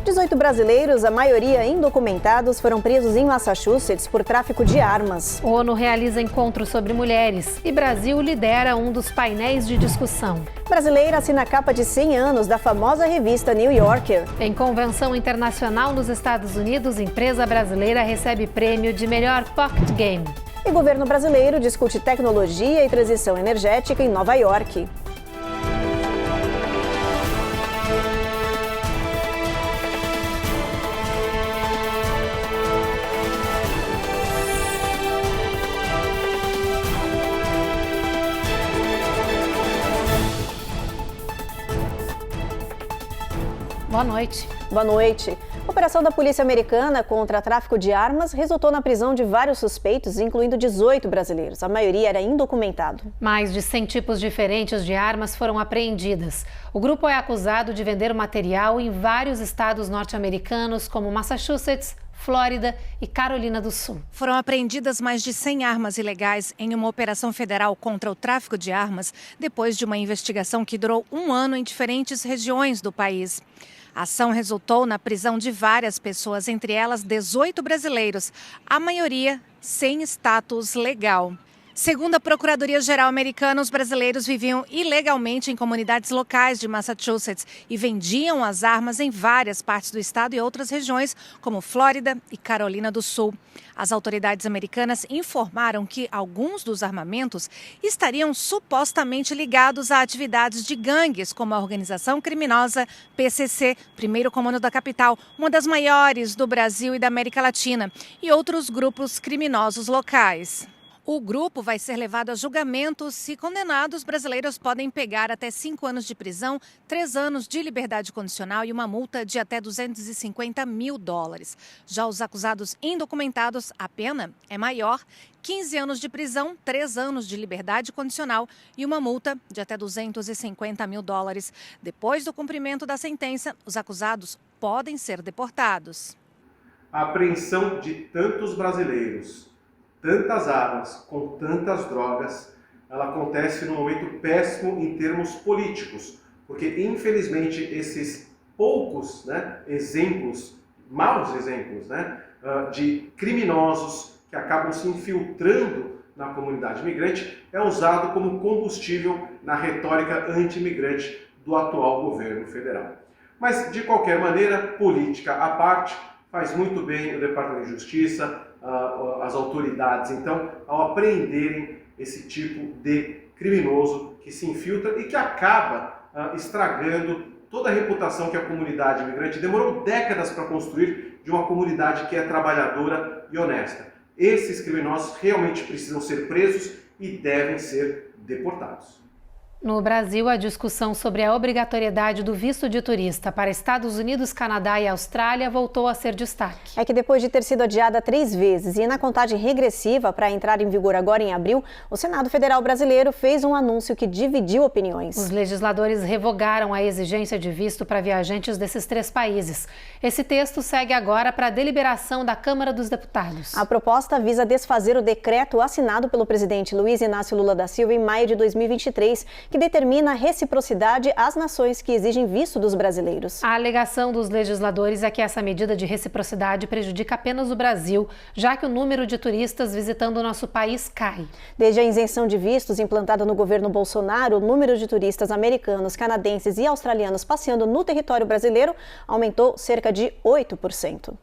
18 brasileiros, a maioria indocumentados, foram presos em Massachusetts por tráfico de armas. A ONU realiza encontros sobre mulheres e Brasil lidera um dos painéis de discussão. Brasileira assina a capa de 100 anos da famosa revista New Yorker. Em convenção internacional nos Estados Unidos, empresa brasileira recebe prêmio de melhor pocket game. E governo brasileiro discute tecnologia e transição energética em Nova York. Boa noite. Boa noite. A operação da polícia americana contra tráfico de armas resultou na prisão de vários suspeitos, incluindo 18 brasileiros. A maioria era indocumentado. Mais de 100 tipos diferentes de armas foram apreendidas. O grupo é acusado de vender material em vários estados norte-americanos, como Massachusetts, Flórida e Carolina do Sul. Foram apreendidas mais de 100 armas ilegais em uma operação federal contra o tráfico de armas, depois de uma investigação que durou um ano em diferentes regiões do país. A ação resultou na prisão de várias pessoas, entre elas 18 brasileiros, a maioria sem status legal. Segundo a Procuradoria-Geral Americana, os brasileiros viviam ilegalmente em comunidades locais de Massachusetts e vendiam as armas em várias partes do estado e outras regiões, como Flórida e Carolina do Sul. As autoridades americanas informaram que alguns dos armamentos estariam supostamente ligados a atividades de gangues, como a organização criminosa PCC, Primeiro Comando da Capital, uma das maiores do Brasil e da América Latina, e outros grupos criminosos locais. O grupo vai ser levado a julgamento. Se condenados, brasileiros podem pegar até 5 anos de prisão, 3 anos de liberdade condicional e uma multa de até $250 mil. Já os acusados indocumentados, a pena é maior, 15 anos de prisão, 3 anos de liberdade condicional e uma multa de até $250 mil. Depois do cumprimento da sentença, os acusados podem ser deportados. A apreensão de tantos brasileiros, tantas armas, com tantas drogas, ela acontece num momento péssimo em termos políticos, porque infelizmente esses poucos exemplos, maus exemplos, de criminosos que acabam se infiltrando na comunidade imigrante é usado como combustível na retórica anti-imigrante do atual governo federal. Mas, de qualquer maneira, política à parte, faz muito bem o Departamento de Justiça, as autoridades, então, ao apreenderem esse tipo de criminoso que se infiltra e que acaba estragando toda a reputação que a comunidade imigrante demorou décadas para construir de uma comunidade que é trabalhadora e honesta. Esses criminosos realmente precisam ser presos e devem ser deportados. No Brasil, a discussão sobre a obrigatoriedade do visto de turista para Estados Unidos, Canadá e Austrália voltou a ser destaque. É que depois de ter sido adiada 3 vezes e na contagem regressiva para entrar em vigor agora em abril, o Senado Federal Brasileiro fez um anúncio que dividiu opiniões. Os legisladores revogaram a exigência de visto para viajantes desses 3 países. Esse texto segue agora para a deliberação da Câmara dos Deputados. A proposta visa desfazer o decreto assinado pelo presidente Luiz Inácio Lula da Silva em maio de 2023, que determina a reciprocidade às nações que exigem visto dos brasileiros. A alegação dos legisladores é que essa medida de reciprocidade prejudica apenas o Brasil, já que o número de turistas visitando o nosso país cai. Desde a isenção de vistos implantada no governo Bolsonaro, o número de turistas americanos, canadenses e australianos passeando no território brasileiro aumentou cerca de 8%.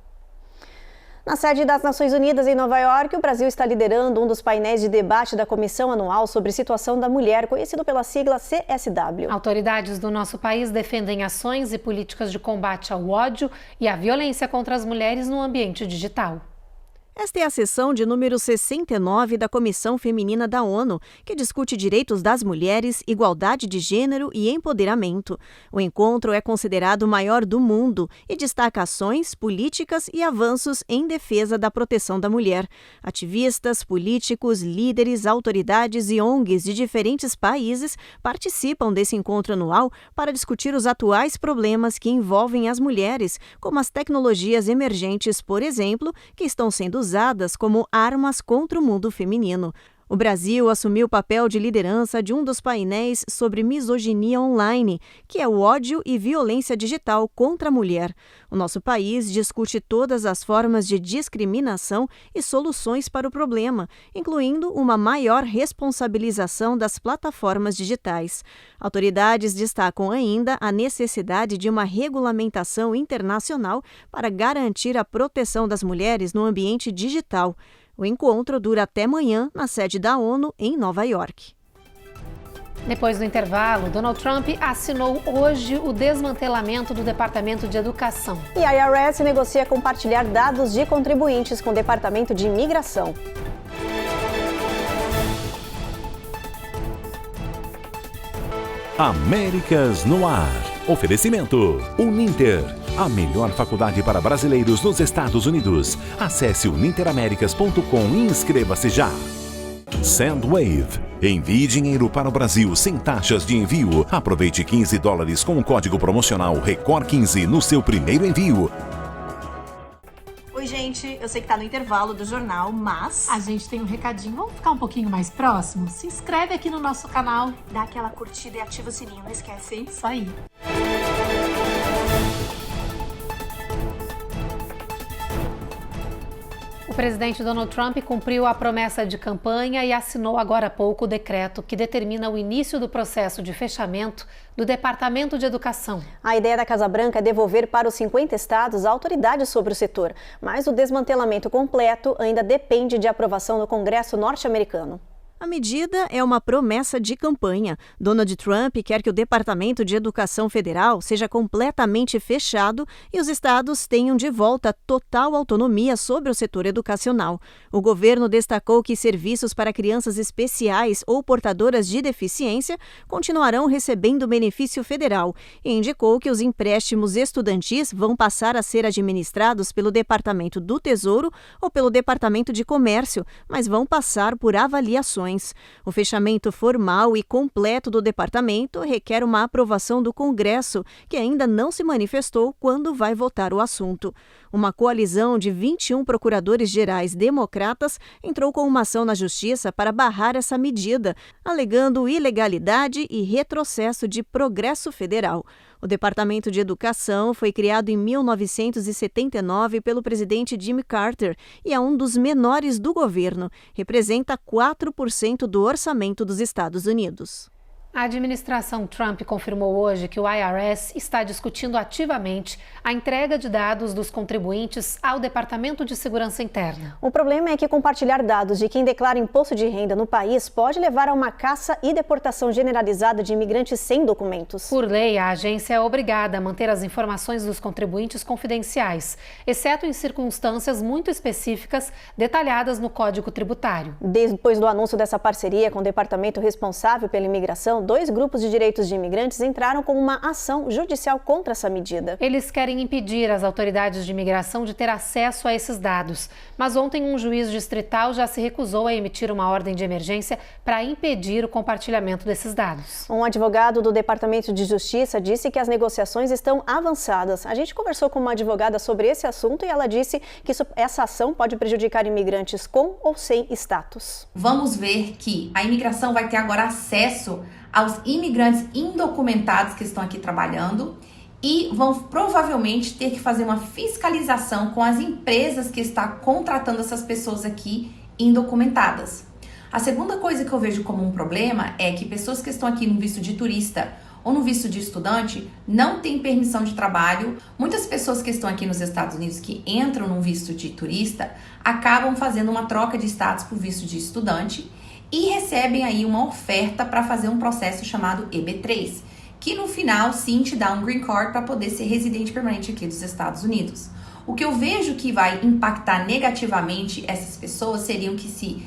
Na sede das Nações Unidas, em Nova York, o Brasil está liderando um dos painéis de debate da Comissão Anual sobre Situação da Mulher, conhecido pela sigla CSW. Autoridades do nosso país defendem ações e políticas de combate ao ódio e à violência contra as mulheres no ambiente digital. Esta é a sessão de número 69 da Comissão Feminina da ONU, que discute direitos das mulheres, igualdade de gênero e empoderamento. O encontro é considerado o maior do mundo e destaca ações, políticas e avanços em defesa da proteção da mulher. Ativistas, políticos, líderes, autoridades e ONGs de diferentes países participam desse encontro anual para discutir os atuais problemas que envolvem as mulheres, como as tecnologias emergentes, por exemplo, que estão sendo usadas como armas contra o mundo feminino. O Brasil assumiu o papel de liderança de um dos painéis sobre misoginia online, que é o ódio e violência digital contra a mulher. O nosso país discute todas as formas de discriminação e soluções para o problema, incluindo uma maior responsabilização das plataformas digitais. Autoridades destacam ainda a necessidade de uma regulamentação internacional para garantir a proteção das mulheres no ambiente digital. O encontro dura até amanhã na sede da ONU em Nova York. Depois do intervalo, Donald Trump assinou hoje o desmantelamento do Departamento de Educação. E a IRS negocia compartilhar dados de contribuintes com o Departamento de Imigração. Américas no Ar. Oferecimento Uninter, a melhor faculdade para brasileiros nos Estados Unidos. Acesse uninteraméricas.com e inscreva-se já. Sendwave. Envie dinheiro para o Brasil sem taxas de envio. Aproveite $15 com o código promocional RECOR15 no seu primeiro envio. Oi, gente. Eu sei que tá no intervalo do jornal, mas A gente tem um recadinho. Vamos ficar um pouquinho mais próximo? Se inscreve aqui no nosso canal. dá aquela curtida e ativa o sininho, não esquece, hein? Isso aí. O presidente Donald Trump cumpriu a promessa de campanha e assinou agora há pouco o decreto que determina o início do processo de fechamento do Departamento de Educação. A ideia da Casa Branca é devolver para os 50 estados a autoridade sobre o setor, mas o desmantelamento completo ainda depende de aprovação no Congresso norte-americano. A medida é uma promessa de campanha. Donald Trump quer que o Departamento de Educação Federal seja completamente fechado e os estados tenham de volta total autonomia sobre o setor educacional. O governo destacou que serviços para crianças especiais ou portadoras de deficiência continuarão recebendo benefício federal e indicou que os empréstimos estudantis vão passar a ser administrados pelo Departamento do Tesouro ou pelo Departamento de Comércio, mas vão passar por avaliações. O fechamento formal e completo do departamento requer uma aprovação do Congresso, que ainda não se manifestou quando vai votar o assunto. Uma coalizão de 21 procuradores gerais democratas entrou com uma ação na Justiça para barrar essa medida, alegando ilegalidade e retrocesso de progresso federal. O Departamento de Educação foi criado em 1979 pelo presidente Jimmy Carter e é um dos menores do governo. Representa 4% do orçamento dos Estados Unidos. A administração Trump confirmou hoje que o IRS está discutindo ativamente a entrega de dados dos contribuintes ao Departamento de Segurança Interna. O problema é que compartilhar dados de quem declara imposto de renda no país pode levar a uma caça e deportação generalizada de imigrantes sem documentos. Por lei, a agência é obrigada a manter as informações dos contribuintes confidenciais, exceto em circunstâncias muito específicas detalhadas no Código Tributário. Depois do anúncio dessa parceria com o departamento responsável pela imigração, 2 grupos de direitos de imigrantes entraram com uma ação judicial contra essa medida. Eles querem impedir as autoridades de imigração de ter acesso a esses dados. Mas ontem um juiz distrital já se recusou a emitir uma ordem de emergência para impedir o compartilhamento desses dados. Um advogado do Departamento de Justiça disse que as negociações estão avançadas. A gente conversou com uma advogada sobre esse assunto e ela disse que essa ação pode prejudicar imigrantes com ou sem status. Vamos ver que a imigração vai ter agora acesso aos imigrantes indocumentados que estão aqui trabalhando e vão provavelmente ter que fazer uma fiscalização com as empresas que estão contratando essas pessoas aqui indocumentadas. A segunda coisa que eu vejo como um problema é que pessoas que estão aqui no visto de turista ou no visto de estudante não têm permissão de trabalho. Muitas pessoas que estão aqui nos Estados Unidos que entram no visto de turista acabam fazendo uma troca de status por visto de estudante e recebem aí uma oferta para fazer um processo chamado EB3, que no final sim te dá um green card para poder ser residente permanente aqui dos Estados Unidos. O que eu vejo que vai impactar negativamente essas pessoas seriam que se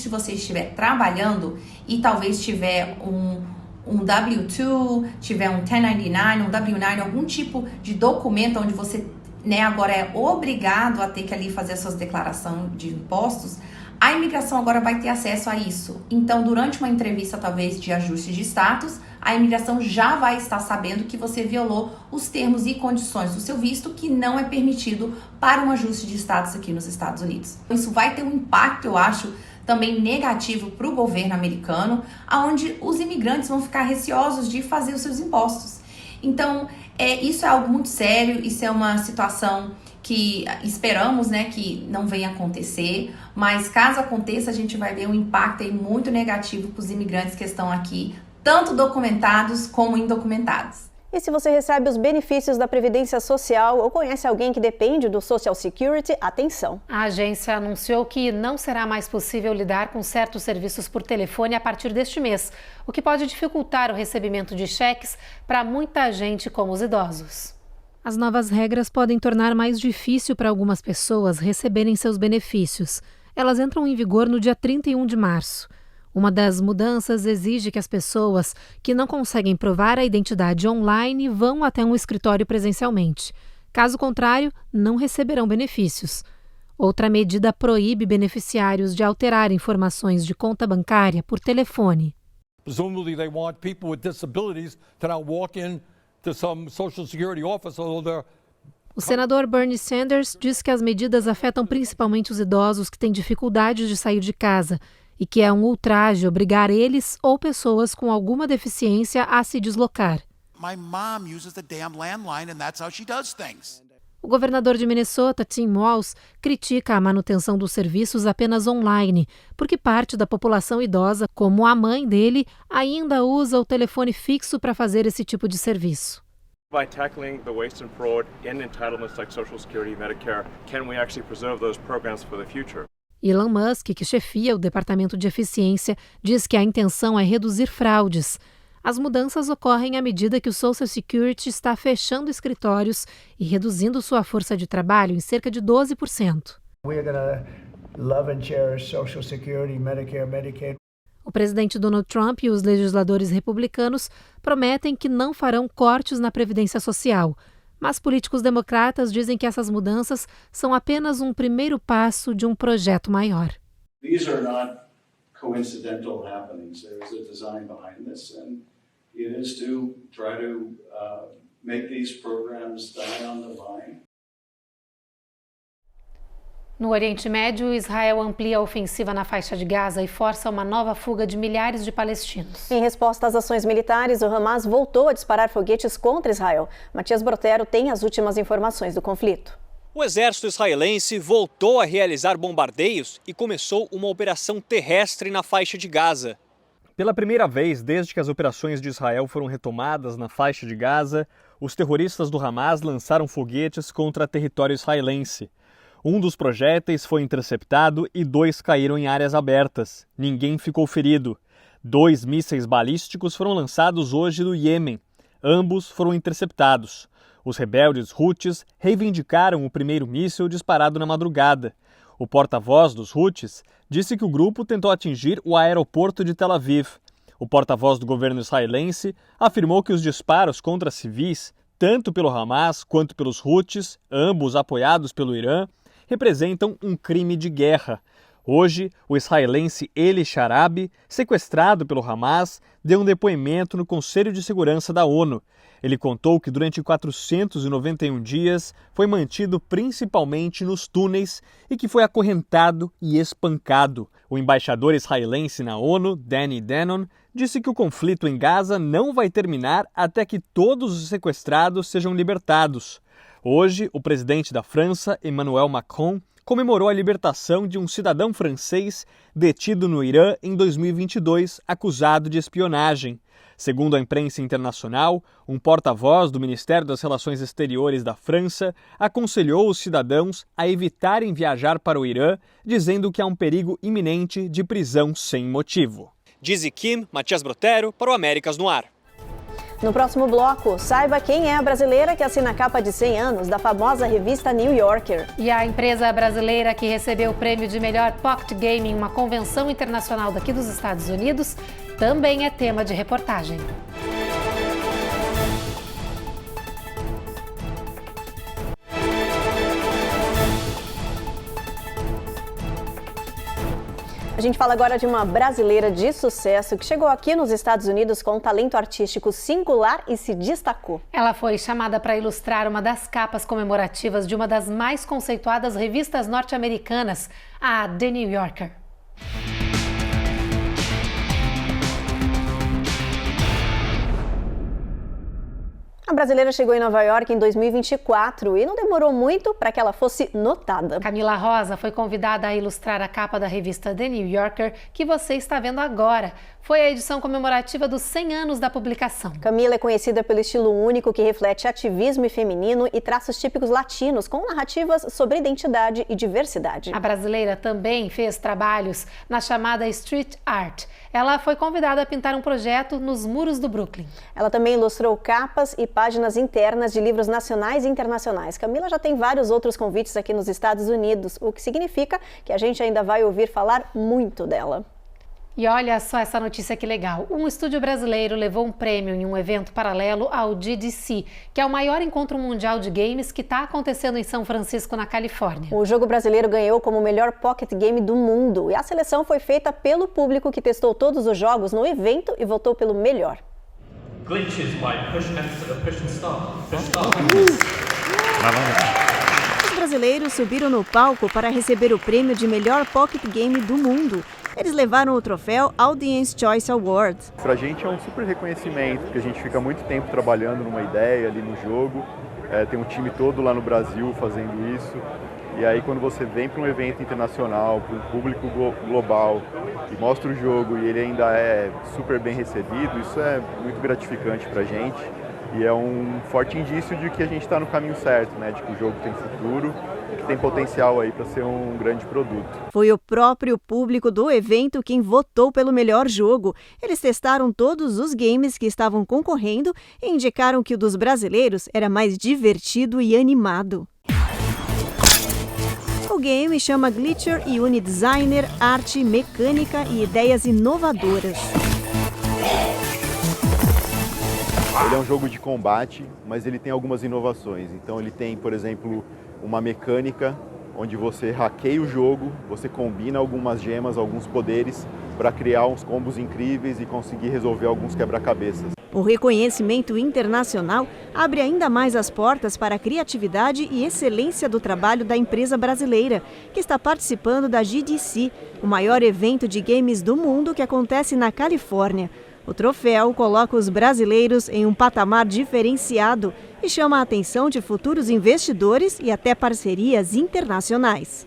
você estiver trabalhando e talvez tiver um W-2, tiver um 1099, um W-9, algum tipo de documento onde você agora é obrigado a ter que ali fazer a sua declaração de impostos, a imigração agora vai ter acesso a isso. Então, durante uma entrevista, talvez, de ajuste de status, a imigração já vai estar sabendo que você violou os termos e condições do seu visto, que não é permitido para um ajuste de status aqui nos Estados Unidos. Isso vai ter um impacto, eu acho, também negativo para o governo americano, onde os imigrantes vão ficar receosos de fazer os seus impostos. Então, isso é algo muito sério, isso é uma situação que esperamos, né, que não venha acontecer, mas caso aconteça, a gente vai ver um impacto aí muito negativo para os imigrantes que estão aqui, tanto documentados como indocumentados. E se você recebe os benefícios da Previdência Social ou conhece alguém que depende do Social Security, atenção! A agência anunciou que não será mais possível lidar com certos serviços por telefone a partir deste mês, o que pode dificultar o recebimento de cheques para muita gente, como os idosos. As novas regras podem tornar mais difícil para algumas pessoas receberem seus benefícios. Elas entram em vigor no dia 31 de março. Uma das mudanças exige que as pessoas que não conseguem provar a identidade online vão até um escritório presencialmente. Caso contrário, não receberão benefícios. Outra medida proíbe beneficiários de alterar informações de conta bancária por telefone. Presumably they want people with disabilities to now walk in to some Social Security office, although they're... O senador Bernie Sanders diz que as medidas afetam principalmente os idosos que têm dificuldades de sair de casa e que é um ultraje obrigar eles ou pessoas com alguma deficiência a se deslocar. My mom uses the damn landline and that's how she does things. O governador de Minnesota, Tim Walz, critica a manutenção dos serviços apenas online, porque parte da população idosa, como a mãe dele, ainda usa o telefone fixo para fazer esse tipo de serviço. By tackling the waste and fraud in entitlements like Social Security and Medicare, can we actually preserve those programs for the future? Elon Musk, que chefia o Departamento de Eficiência, diz que a intenção é reduzir fraudes. As mudanças ocorrem à medida que o Social Security está fechando escritórios e reduzindo sua força de trabalho em cerca de 12%. O presidente Donald Trump e os legisladores republicanos prometem que não farão cortes na Previdência Social. Mas políticos democratas dizem que essas mudanças são apenas um primeiro passo de um projeto maior. These are not coincidental happenings. There is a design behind this, and it is to try to make these programs die on the vine. No Oriente Médio, Israel amplia a ofensiva na faixa de Gaza e força uma nova fuga de milhares de palestinos. Em resposta às ações militares, o Hamas voltou a disparar foguetes contra Israel. Matias Brotero tem as últimas informações do conflito. O exército israelense voltou a realizar bombardeios e começou uma operação terrestre na faixa de Gaza. Pela primeira vez desde que as operações de Israel foram retomadas na faixa de Gaza, os terroristas do Hamas lançaram foguetes contra território israelense. Um dos projéteis foi interceptado e 2 caíram em áreas abertas. Ninguém ficou ferido. 2 mísseis balísticos foram lançados hoje no Iêmen. Ambos foram interceptados. Os rebeldes Houthis reivindicaram o primeiro míssil disparado na madrugada. O porta-voz dos Houthis disse que o grupo tentou atingir o aeroporto de Tel Aviv. O porta-voz do governo israelense afirmou que os disparos contra civis, tanto pelo Hamas quanto pelos Houthis, ambos apoiados pelo Irã, representam um crime de guerra. Hoje, o israelense Eli Sharabi, sequestrado pelo Hamas, deu um depoimento no Conselho de Segurança da ONU. Ele contou que durante 491 dias foi mantido principalmente nos túneis e que foi acorrentado e espancado. O embaixador israelense na ONU, Danny Danon, disse que o conflito em Gaza não vai terminar até que todos os sequestrados sejam libertados. Hoje, o presidente da França, Emmanuel Macron, comemorou a libertação de um cidadão francês detido no Irã em 2022, acusado de espionagem. Segundo a imprensa internacional, um porta-voz do Ministério das Relações Exteriores da França aconselhou os cidadãos a evitarem viajar para o Irã, dizendo que há um perigo iminente de prisão sem motivo. Diz Kim, Matias Brotero, para o Américas no Ar. No próximo bloco, saiba quem é a brasileira que assina a capa de 100 anos da famosa revista New Yorker. E a empresa brasileira que recebeu o prêmio de melhor pocket game em uma convenção internacional daqui dos Estados Unidos também é tema de reportagem. A gente fala agora de uma brasileira de sucesso que chegou aqui nos Estados Unidos com um talento artístico singular e se destacou. Ela foi chamada para ilustrar uma das capas comemorativas de uma das mais conceituadas revistas norte-americanas, a The New Yorker. A brasileira chegou em Nova York em 2024 e não demorou muito para que ela fosse notada. Camila Rosa foi convidada a ilustrar a capa da revista The New Yorker, que você está vendo agora. Foi a edição comemorativa dos 100 anos da publicação. Camila é conhecida pelo estilo único que reflete ativismo feminino e traços típicos latinos, com narrativas sobre identidade e diversidade. A brasileira também fez trabalhos na chamada Street Art. Ela foi convidada a pintar um projeto nos muros do Brooklyn. Ela também ilustrou capas e páginas internas de livros nacionais e internacionais. Camila já tem vários outros convites aqui nos Estados Unidos, o que significa que a gente ainda vai ouvir falar muito dela. E olha só essa notícia que legal. Um estúdio brasileiro levou um prêmio em um evento paralelo ao GDC, que é o maior encontro mundial de games que está acontecendo em São Francisco, na Califórnia. O jogo brasileiro ganhou como o melhor pocket game do mundo e a seleção foi feita pelo público que testou todos os jogos no evento e votou pelo melhor. Glitches by push and start. Os brasileiros subiram no palco para receber o prêmio de melhor pocket game do mundo. Eles levaram o troféu Audience Choice Award. Pra gente é um super reconhecimento, porque a gente fica muito tempo trabalhando numa ideia ali no jogo. Tem um time todo lá no Brasil fazendo isso. E aí quando você vem para um evento internacional, para um público global, e mostra o jogo e ele ainda é super bem recebido, isso é muito gratificante pra gente. E é um forte indício de que a gente está no caminho certo, né? De que o jogo tem futuro e que tem potencial aí para ser um grande produto. Foi o próprio público do evento quem votou pelo melhor jogo. Eles testaram todos os games que estavam concorrendo e indicaram que o dos brasileiros era mais divertido e animado. O game chama Glitcher e une designer, arte, mecânica e ideias inovadoras. Ele é um jogo de combate, mas ele tem algumas inovações. Então ele tem, por exemplo, uma mecânica onde você hackeia o jogo, você combina algumas gemas, alguns poderes para criar uns combos incríveis e conseguir resolver alguns quebra-cabeças. O reconhecimento internacional abre ainda mais as portas para a criatividade e excelência do trabalho da empresa brasileira, que está participando da GDC, o maior evento de games do mundo que acontece na Califórnia. O troféu coloca os brasileiros em um patamar diferenciado e chama a atenção de futuros investidores e até parcerias internacionais.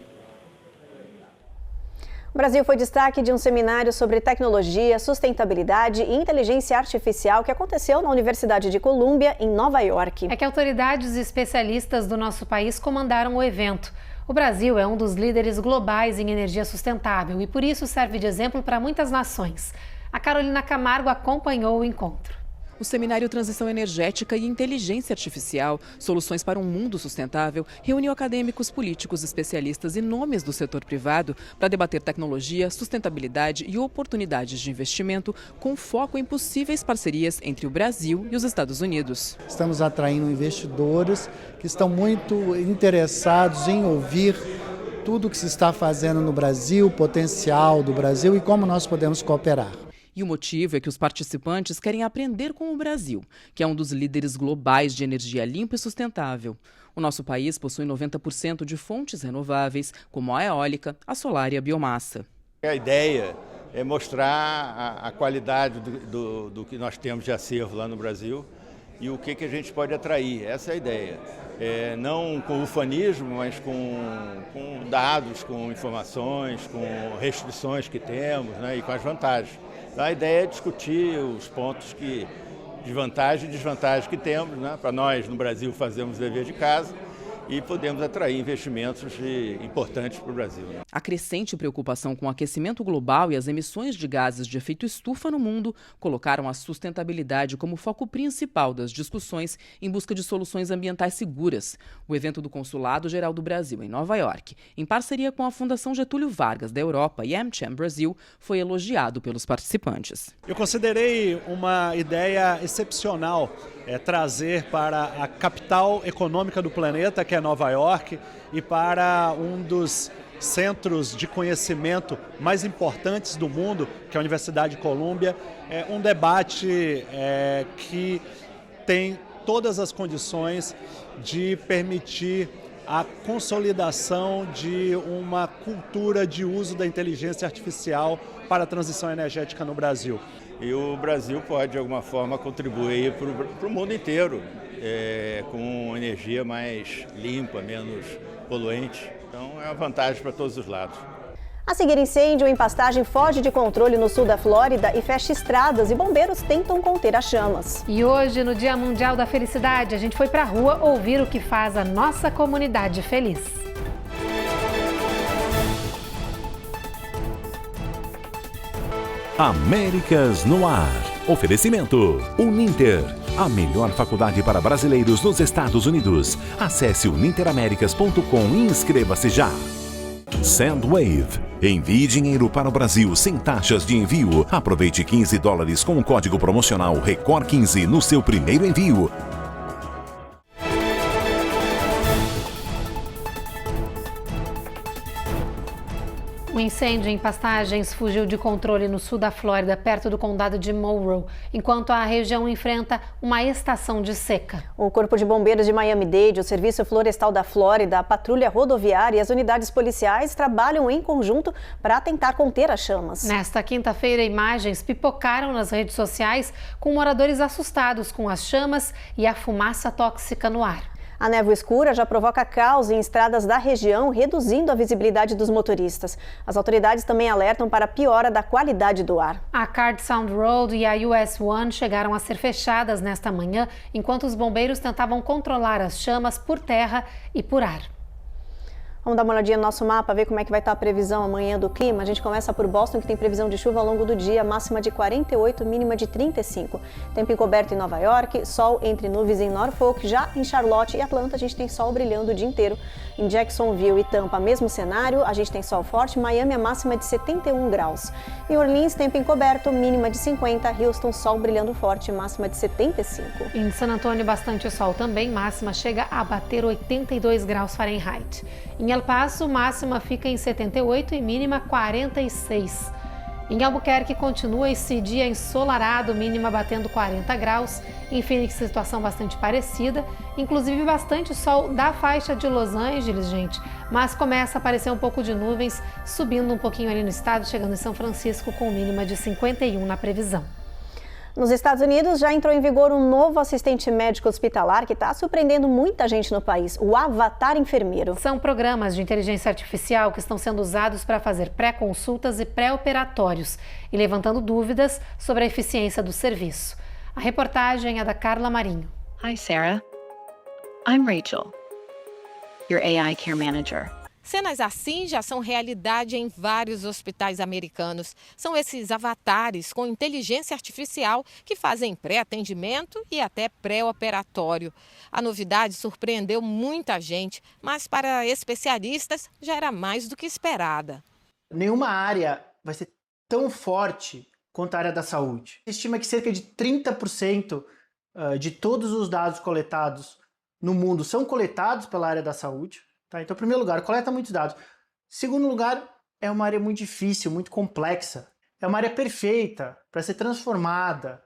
O Brasil foi destaque de um seminário sobre tecnologia, sustentabilidade e inteligência artificial que aconteceu na Universidade de Colômbia, em Nova York. É que autoridades e especialistas do nosso país comandaram o evento. O Brasil é um dos líderes globais em energia sustentável e por isso serve de exemplo para muitas nações. A Carolina Camargo acompanhou o encontro. O seminário Transição Energética e Inteligência Artificial, Soluções para um Mundo Sustentável, reuniu acadêmicos, políticos, especialistas e nomes do setor privado para debater tecnologia, sustentabilidade e oportunidades de investimento com foco em possíveis parcerias entre o Brasil e os Estados Unidos. Estamos atraindo investidores que estão muito interessados em ouvir tudo o que se está fazendo no Brasil, o potencial do Brasil e como nós podemos cooperar. E o motivo é que os participantes querem aprender com o Brasil, que é um dos líderes globais de energia limpa e sustentável. O nosso país possui 90% de fontes renováveis, como a eólica, a solar e a biomassa. A ideia é mostrar a qualidade do que nós temos de acervo lá no Brasil e o que a gente pode atrair. Essa é a ideia. Não com ufanismo, mas com dados, com informações, com restrições que temos, né, e com as vantagens. Então, a ideia é discutir os pontos de vantagem e desvantagem que temos, né, para nós no Brasil fazermos o dever de casa e podemos atrair investimentos importantes para o Brasil. A crescente preocupação com o aquecimento global e as emissões de gases de efeito estufa no mundo colocaram a sustentabilidade como foco principal das discussões em busca de soluções ambientais seguras. O evento do Consulado Geral do Brasil em Nova York, em parceria com a Fundação Getúlio Vargas da Europa e AmCham Brasil, foi elogiado pelos participantes. Eu considerei uma ideia excepcional trazer para a capital econômica do planeta, que é Nova York, e para um dos centros de conhecimento mais importantes do mundo, que é a Universidade de Colômbia, um debate que tem todas as condições de permitir a consolidação de uma cultura de uso da inteligência artificial para a transição energética no Brasil. E o Brasil pode, de alguma forma, contribuir para o mundo inteiro com energia mais limpa, menos poluente. Então é uma vantagem para todos os lados. A seguir, incêndio em pastagem foge de controle no sul da Flórida e fecha estradas e bombeiros tentam conter as chamas. E hoje, no Dia Mundial da Felicidade, a gente foi pra rua ouvir o que faz a nossa comunidade feliz. Américas no Ar. Oferecimento Uninter, a melhor faculdade para brasileiros nos Estados Unidos. Acesse uninteraméricas.com e inscreva-se já. Sandwave. Envie dinheiro para o Brasil sem taxas de envio. Aproveite $15 com o código promocional RECOR15 no seu primeiro envio. Um incêndio em pastagens fugiu de controle no sul da Flórida, perto do condado de Monroe, enquanto a região enfrenta uma estação de seca. O Corpo de Bombeiros de Miami-Dade, o Serviço Florestal da Flórida, a Patrulha Rodoviária e as unidades policiais trabalham em conjunto para tentar conter as chamas. Nesta quinta-feira, imagens pipocaram nas redes sociais com moradores assustados com as chamas e a fumaça tóxica no ar. A névoa escura já provoca caos em estradas da região, reduzindo a visibilidade dos motoristas. As autoridades também alertam para a piora da qualidade do ar. A Card Sound Road e a US 1 chegaram a ser fechadas nesta manhã, enquanto os bombeiros tentavam controlar as chamas por terra e por ar. Vamos dar uma olhadinha no nosso mapa, ver como é que vai estar a previsão amanhã do clima. A gente começa por Boston, que tem previsão de chuva ao longo do dia, máxima de 48, mínima de 35. Tempo encoberto em Nova York, sol entre nuvens em Norfolk. Já em Charlotte e Atlanta, a gente tem sol brilhando o dia inteiro. Em Jacksonville e Tampa, mesmo cenário, a gente tem sol forte. Miami, a máxima é de 71 graus. Em Orleans, tempo encoberto, mínima de 50. Houston, sol brilhando forte, máxima de 75. Em San Antônio, bastante sol também, máxima chega a bater 82 graus Fahrenheit. Em El Paso, máxima fica em 78 e mínima 46. Em Albuquerque, continua esse dia ensolarado, mínima batendo 40 graus. Em Phoenix, situação bastante parecida, inclusive bastante sol da faixa de Los Angeles, gente. Mas começa a aparecer um pouco de nuvens, subindo um pouquinho ali no estado, chegando em São Francisco com mínima de 51 na previsão. Nos Estados Unidos já entrou em vigor um novo assistente médico hospitalar que está surpreendendo muita gente no país, o Avatar Enfermeiro. São programas de inteligência artificial que estão sendo usados para fazer pré-consultas e pré-operatórios e levantando dúvidas sobre a eficiência do serviço. A reportagem é da Carla Marinho. Hi, Sarah. I'm Rachel, your AI Care Manager. Cenas assim já são realidade em vários hospitais americanos. São esses avatares com inteligência artificial que fazem pré-atendimento e até pré-operatório. A novidade surpreendeu muita gente, mas para especialistas já era mais do que esperada. Nenhuma área vai ser tão forte quanto a área da saúde. Estima que cerca de 30% de todos os dados coletados no mundo são coletados pela área da saúde. Tá? Então, em primeiro lugar, coleta muitos dados. Segundo lugar, é uma área muito difícil, muito complexa. É uma área perfeita para ser transformada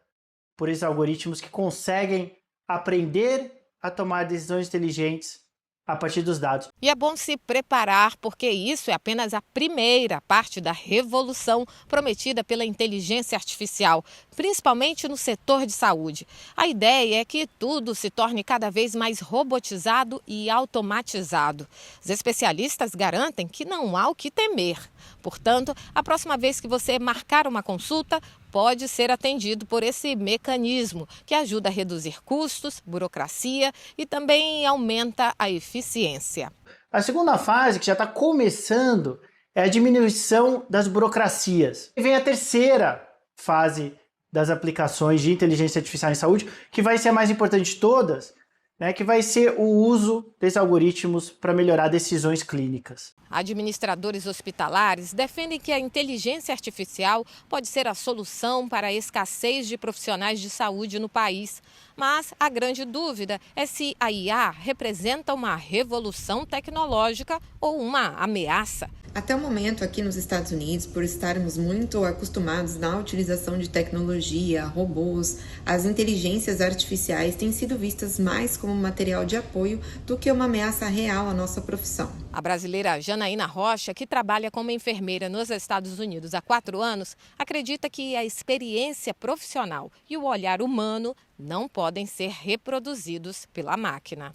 por esses algoritmos que conseguem aprender a tomar decisões inteligentes a partir dos dados. E é bom se preparar, porque isso é apenas a primeira parte da revolução prometida pela inteligência artificial, principalmente no setor de saúde. A ideia é que tudo se torne cada vez mais robotizado e automatizado. Os especialistas garantem que não há o que temer. Portanto, a próxima vez que você marcar uma consulta, pode ser atendido por esse mecanismo que ajuda a reduzir custos, burocracia e também aumenta a eficiência. A segunda fase, que já está começando, é a diminuição das burocracias. E vem a terceira fase das aplicações de inteligência artificial em saúde, que vai ser a mais importante de todas, né, que vai ser o uso desses algoritmos para melhorar decisões clínicas. Administradores hospitalares defendem que a inteligência artificial pode ser a solução para a escassez de profissionais de saúde no país. Mas a grande dúvida é se a IA representa uma revolução tecnológica ou uma ameaça. Até o momento, aqui nos Estados Unidos, por estarmos muito acostumados na utilização de tecnologia, robôs, as inteligências artificiais têm sido vistas mais como material de apoio do que uma ameaça real à nossa profissão. A brasileira Janaína Rocha, que trabalha como enfermeira nos Estados Unidos há 4 anos, acredita que a experiência profissional e o olhar humano não podem ser reproduzidos pela máquina.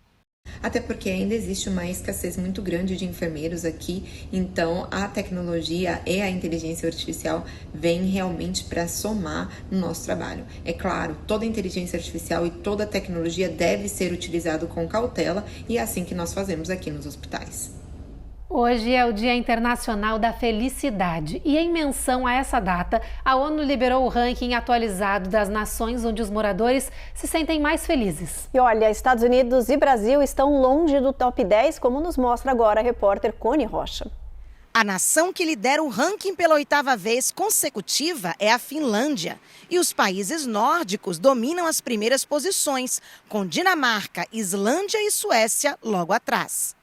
Até porque ainda existe uma escassez muito grande de enfermeiros aqui, então a tecnologia e a inteligência artificial vêm realmente para somar no nosso trabalho. É claro, toda inteligência artificial e toda tecnologia deve ser utilizado com cautela e é assim que nós fazemos aqui nos hospitais. Hoje é o Dia Internacional da Felicidade e, em menção a essa data, a ONU liberou o ranking atualizado das nações onde os moradores se sentem mais felizes. E olha, Estados Unidos e Brasil estão longe do top 10, como nos mostra agora a repórter Cone Rocha. A nação que lidera o ranking pela 8ª vez consecutiva é a Finlândia. E os países nórdicos dominam as primeiras posições, com Dinamarca, Islândia e Suécia logo atrás.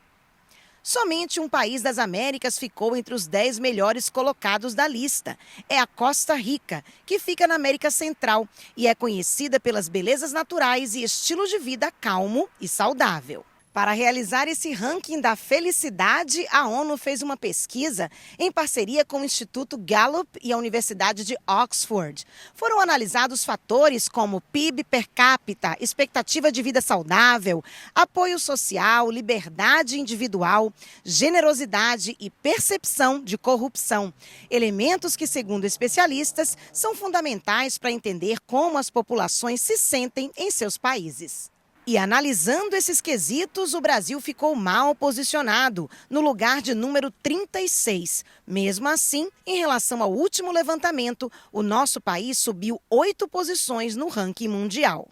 Somente um país das Américas ficou entre os 10 melhores colocados da lista. É a Costa Rica, que fica na América Central e é conhecida pelas belezas naturais e estilo de vida calmo e saudável. Para realizar esse ranking da felicidade, a ONU fez uma pesquisa em parceria com o Instituto Gallup e a Universidade de Oxford. Foram analisados fatores como PIB per capita, expectativa de vida saudável, apoio social, liberdade individual, generosidade e percepção de corrupção. Elementos que, segundo especialistas, são fundamentais para entender como as populações se sentem em seus países. E analisando esses quesitos, o Brasil ficou mal posicionado, no lugar de número 36. Mesmo assim, em relação ao último levantamento, o nosso país subiu 8 posições no ranking mundial.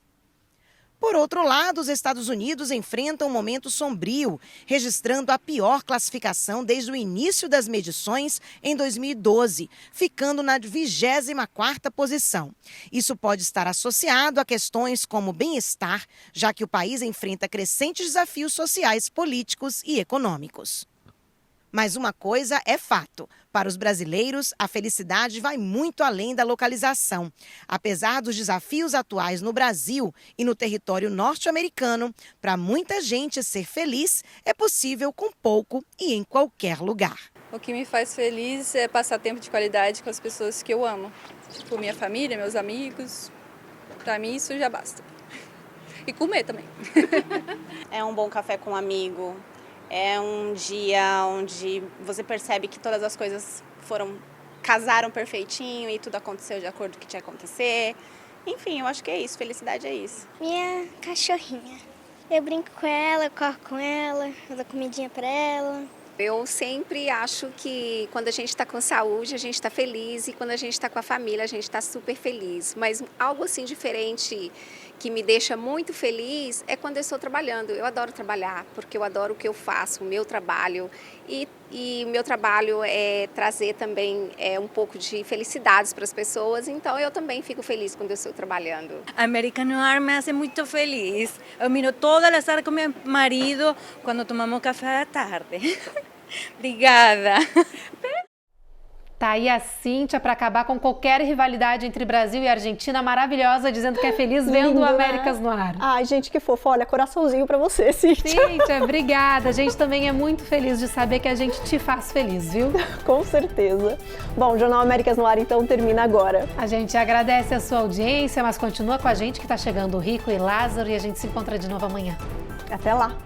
Por outro lado, os Estados Unidos enfrentam um momento sombrio, registrando a pior classificação desde o início das medições em 2012, ficando na 24ª posição. Isso pode estar associado a questões como bem-estar, já que o país enfrenta crescentes desafios sociais, políticos e econômicos. Mas uma coisa é fato. Para os brasileiros, a felicidade vai muito além da localização. Apesar dos desafios atuais no Brasil e no território norte-americano, para muita gente ser feliz é possível com pouco e em qualquer lugar. O que me faz feliz é passar tempo de qualidade com as pessoas que eu amo. Tipo, minha família, meus amigos. Para mim isso já basta. E comer também. É um bom café com um amigo. É um dia onde você percebe que todas as coisas casaram perfeitinho e tudo aconteceu de acordo com o que tinha que acontecer. Enfim, eu acho que é isso, felicidade é isso. Minha cachorrinha. Eu brinco com ela, eu corro com ela, eu dou comidinha pra ela. Eu sempre acho que quando a gente está com saúde, a gente está feliz e quando a gente está com a família, a gente está super feliz. Mas algo assim diferente que me deixa muito feliz é quando eu estou trabalhando. Eu adoro trabalhar, porque eu adoro o que eu faço, o meu trabalho. E meu trabalho é trazer também um pouco de felicidades para as pessoas, então eu também fico feliz quando eu estou trabalhando. American Noir me hace muito feliz. Eu miro todas as horas com meu marido quando tomamos café da tarde. Obrigada. Tá aí a Cíntia para acabar com qualquer rivalidade entre Brasil e Argentina, maravilhosa, dizendo que é feliz vendo o Américas no ar. Ai, gente, que fofo. Olha, coraçãozinho para você, Cíntia. Cíntia, obrigada. A gente também é muito feliz de saber que a gente te faz feliz, viu? Com certeza. Bom, o Jornal Américas no ar, então, termina agora. A gente agradece a sua audiência, mas continua com a gente que tá chegando o Rico e Lázaro e a gente se encontra de novo amanhã. Até lá.